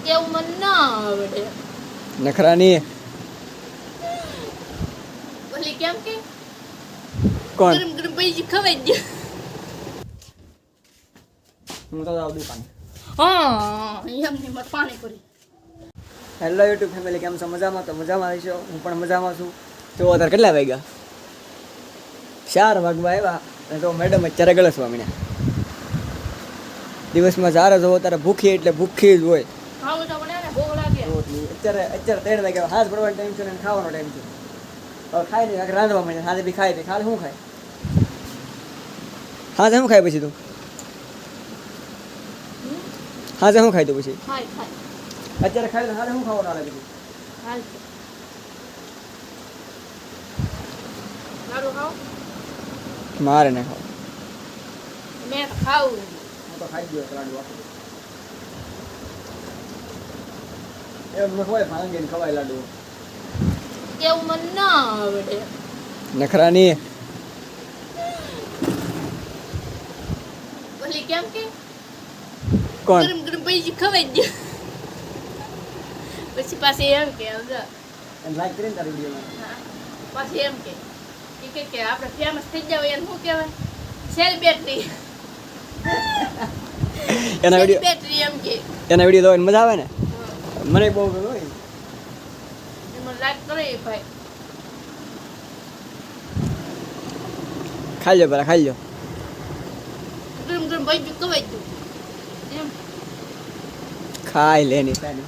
કેવું મને ના આવડે. નખરાની ઓલી કેમ કે કોણ? ગરમ ગરમ પૈસી ખવાઈ ગયો. હું તો જાઉં દુકાન. હા એમની મત પાણીપુરી. હેલો યુટ્યુબ ફેમિલી, કેમ છો? મજામાં? તો મજામાં રહીશો. હું પણ મજામાં છું. જો અત્યારે કેટલા વાગ્યા? 4 વાગવા આવ્યા અને તો મેડમ અત્યારે ગળસવા માંડ્યા. દિવસમાં 4 જ હોવો ત્યારે ભૂખી એટલે ભૂખી જ હોય. ખાવું તો પડે ને, ભૂખ લાગે. અત્યારે 3 વાગ્યા, હાથ ભરવાનો ટાઈમ છે ને ખાવાનો ટાઈમ છે. હવે ખાઈ નહીં, રાંધવા માંડ્યા. હાથે બી ખાઈ નહીં. ખાલી શું ખાય? હાથે શું ખાય પછી તું? હાથે શું ખાય તું પછી? ખાય અત્યારે ખાઈ લે, હાથે શું ખાવાનું આવે પછી? હાલ છે. લાડુ ખાવ? મારે ને ખાવ. મેં તો ખાવું. હું તો ખાઈ ગયો લાડુ આખો. એમ ન ખવાય, ભાંગીને ખવાય લાડુ. કેવું મને ના આવડે. નખરાની ઓલી કેમ કે કોણ? ગરમ ગરમ પૈસી ખવાઈ ગયો. પછી પાછી એમ કે એમ લાઈક કરીને તારી વિડીયોમાં. પાછી એમ કે આપણે ફેમસ થઈ જાવ એને શું કહેવાય? સેલિબ્રિટી. એના વિડીયો સેલિબ્રિટી એમ કે જોઈને મજા આવે ને. મને બહુ ગમે હોય. એમાં લાઈક કરે ભાઈ. ખાઈ લો પેલા, ખાઈ લો. ગરમ ગરમ પૈસી ખવાઈ ગયું એમ. ખાઈ લે ની સાની.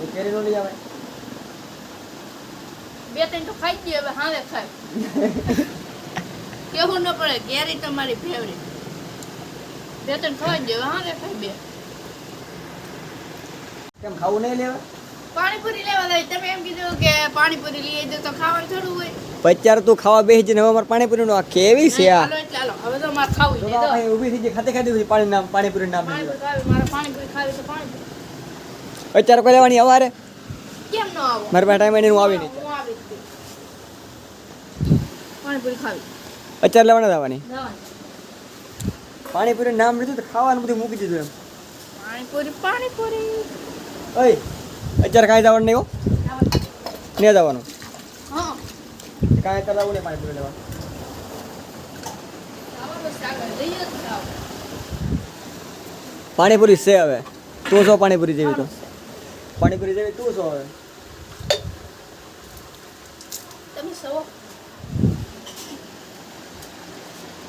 એ કેરી નો લઈ આવે. 2-3 તો ખાઈ ગઈ, હવે હાવે ખાય. કેવું ન પડે, કેરી તમારી ફેવરેટ. 2-3 ખવાઈ ગઈ, હવે હાવે ખાય 2. કેમ ખાવું નહીં લેવા? પાણીપુરી લેવા જાય. તમે એમ કીધું કે પાણીપુરી લઈ દો તો ખાવાનું થોડું હોય. અત્યારે તું ખાવા બેસી જઈને હવે અમારે પાણીપુરી નો આ કેવી છે આ? હાલો એટલે હાલો, હવે તો મારે ખાવું તો છે. આ ભાઈ ઊભી થઈ ગઈ, ખાતે ખાતે પછી પાણીપુરી નામ લીધું. પાણીપુરી ખાવી, મારે પાણીપુરી ખાવી તો પાણીપુરી. અત્યારે કોઈ લેવાની અવારે કેમ ન આવો? મારી પાસે ટાઈમ હું આવી નહીં. હું આવી જ છું. પાણીપુરી ખાવી. અત્યારે લેવાના જવાની. જવાનું. પાણીપુરી નામ લીધું તો ખાવાનું બધું મૂકી દીધું એમ. પાણીપુરી. ઓય અત્યારે કાંઈ જવાનું નહીં હો. નહીં જવાનું. હા. કાંઈ કરાવવું નહીં પાણીપુરી લેવા. ખાવાનું સાગર લઈએ જ ખાવ. પાણીપુરી છે હવે. તું છો પાણીપુરી જેવી તો. પાણીપુરી જેવી તું છો હવે. તમે સવો.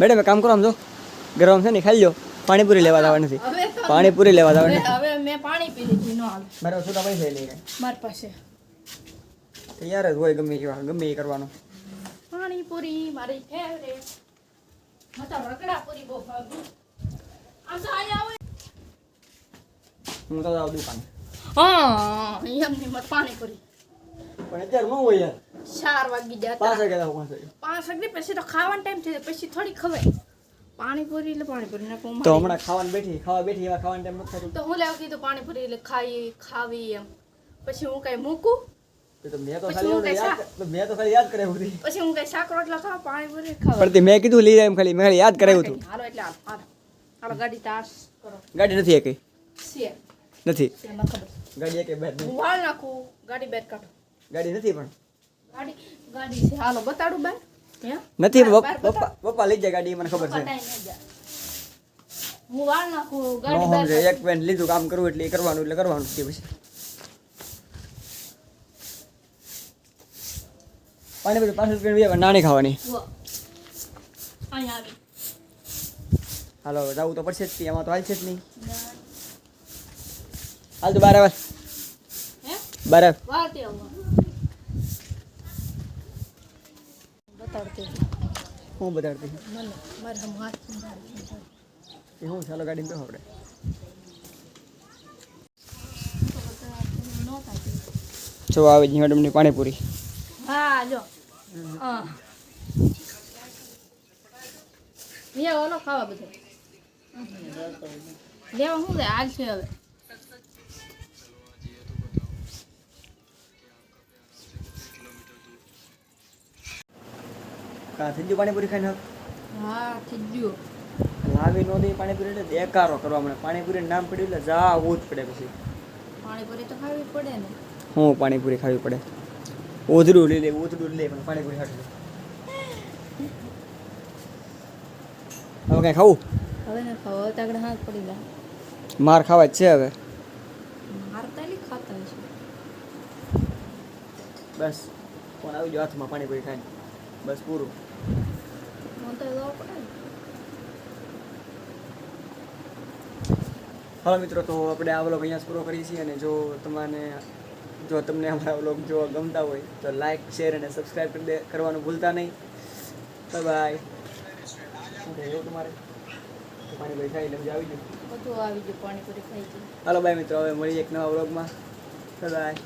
મેડમ એક કામ કરો, આમ જો ગરમ છે ને ખાઈ લો. પાણીપુરી લેવા જવા નથી. હવે તો પાણીપુરી લેવા જવા નથી. હવે મેં પાણી પી લીધું, ન હાલે. મારે છૂટા પૈસા લઈ ગયા. મારી પાસે તૈયાર જ હોય ગમે એ કરવાનું. પાણીપુરી મારી ફેવરેટ. મત રગડાપુરી બહુ ભાવે. આમ તો આયા આવે. હું તો જાઉં દુકાન. હા એમની મત પાણીપુરી. પણ અત્યારે ન હોય યાર. 4 વાગી ગયા 5 હતા. વાગે જાવ 5 વાગે. 5 વાગે પછી તો ખાવાનો ટાઈમ થઈ જાય, પછી થોડી ખવાય. પાણીપુરી એટલે પાણીપુરી ને તો હમણાં ખાવા બેઠી એવા ખાવાનો ટાઈમ નથી થતો. તો હું લેવા કીધું પાણીપુરી એટલે ખાવી એમ. પછી હું કઈ મૂકું, તો મેં તો પછી હું કઈ શાક. ખાલી યાદ કરાવ્યું હતું. પછી હું કઈ શાક રોટલા ખાવ, પાણીપુરી ખાવ. પણ તે મેં કીધું લઈ જાય એમ ખાલી મેં ખાલી યાદ કરાવ્યું હતું. હાલો એટલે હાલો ગાડી તાસ કરો. ગાડી નથી એકે. છે નથી છે મને ખબર છે. ગાડી એકે બેઠ હું વાળ નાખું, ગાડી બેર કાઢો. ગાડી નથી પણ ગાડી છે. હાલો બતાડું બાર. હે નથી. બાર પપ્પા લઈ જાય ગાડી, મને ખબર છે. પટાઈ ન જાય. હું વાળ નાખું, નો ગાડી બેર સમજે એક પેન લીધું કામ કરવું એટલે એ કરવાનું એટલે કરવાનું છે. પછી પાણીપુરી 5 રૂપિયા નાની ખાવાની. અહીંયા આવી. હાલો જવું તો પડશે જ. એમાં તો હાલ છે જ નહીં. હાલ તું બાર આવે. હે બાર આવે. વાળતી આવું બતાડતી હું બતાડતી મને મારે હમ હાથ સંભાળી. એ હું ચાલો ગાડીમાં બેહો આપણે. જો આવે છે મેડમની પાણીપુરી. હા જો હા લે ઓલો ખાવા બધું લેવા શું લે હાલ છે હવે. કા થઈ ગયું પાણીપુરી ખાઈને? હા થઈ ગયું. આવી નો દે પાણીપુરી એટલે એકારો કરવા મને પાણીપુરી નામ પડ્યું એટલે જાવું જ પડે પછી પાણીપુરી તો ખાવી પડે ને. હું પાણીપુરી ખાવી પડે ઓધડું લઈ લે પણ પાણીપુરી ખાવી લે હવે કાંઈ ખાવું હવે ને ખાવા તો આગળ હાથ પડી ગયા. માર ખાવા જ છે હવે મારતા નહીં ખાતા હશે. બસ ફોન આવી ગયો હાથમાં પાણીપુરી ખાઈને બસ પૂરું મને તો જવા પડે ને. હાલો મિત્રો તો આપણે આ વ્લોગ અહીંયા જ પૂરો કરીએ છીએ અને જો તમને અમારા વ્લોગ જોવા ગમતા હોય તો લાઈક શેર અને સબસ્ક્રાઈબ કરવાનું ભૂલતા નહીં. બાય શું થયું તમારે પાણીપુરી ખાઈ એટલે મજા આવી ગયું બધું આવી ગયું પાણીપુરી ખાઈ ગયું. હાલો બાય મિત્રો હવે મળીએ એક નવા વ્લોગમાં બાય.